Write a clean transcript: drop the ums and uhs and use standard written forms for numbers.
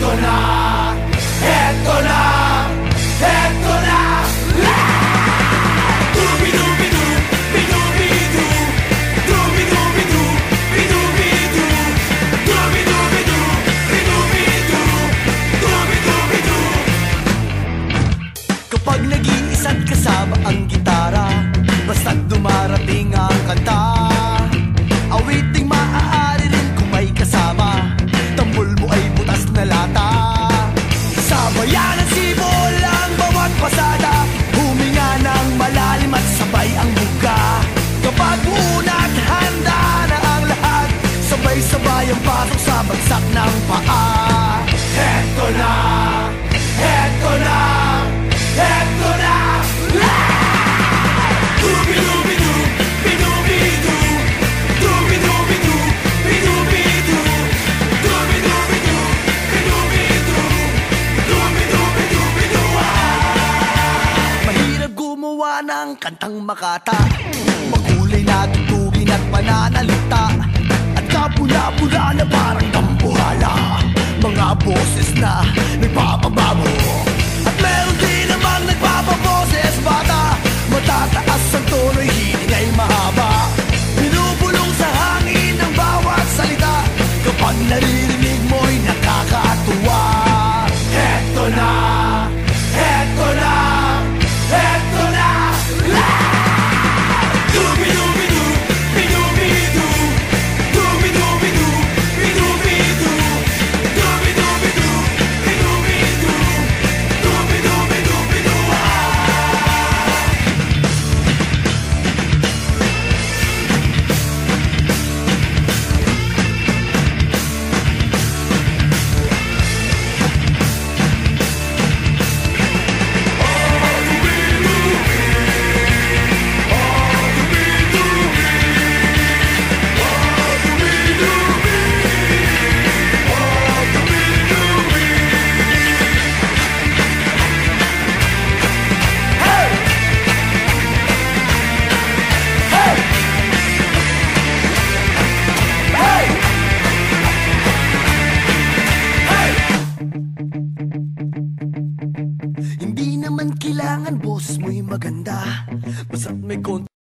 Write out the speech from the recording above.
Eto na, eto na, eto na. Dubi-dubi-du, bi-dubi-du, dubi-dubi-du, bi-dubi-du, dubi-dubi-du, bi-dubi-du, dubi-dubi-du. Kapag nag-iisa't kasama ang gitara, basta't dumarating ang kanta, awiting maaari rin kung may kasama, tambol mo ay butas na lata. Sabayan ng sibol ang bawat pasada, huminga ng malalim at sabay ang buka. Kapag buuna at handa na ang lahat, sabay-sabay ang pasok sa bagsak ng paa. Eto na, eto na, eto na. Dubi-dubi-du, bi-dubi-du, dubi-dubi-du, bi-dubi-du, dubi-dubi-du, bi-dubi-du, dubi-dubi-du-bi-du. Mahirap gumawa ng kantang makata, makulay na tutugin at pananalita, at kapula-pula na parang tambuhala, mga boses na nagpapabago. At meron din namang nagpapaboses bata, matataas ang tono'y hiling ay mahaba, binubulong sa hangin ang bawat salita, kapag naririnig mo'y nakakatuwa. Eto na, eto na, eto na. Dubi-dubi-du, bi-dubi-du, dubi-dubi-du, bi-dubi-du, dubi-dubi-du, bi-dubi-du, dubi-dubi-du-bi-du. Hindi naman kailangan boses mo'y maganda, basta't may konti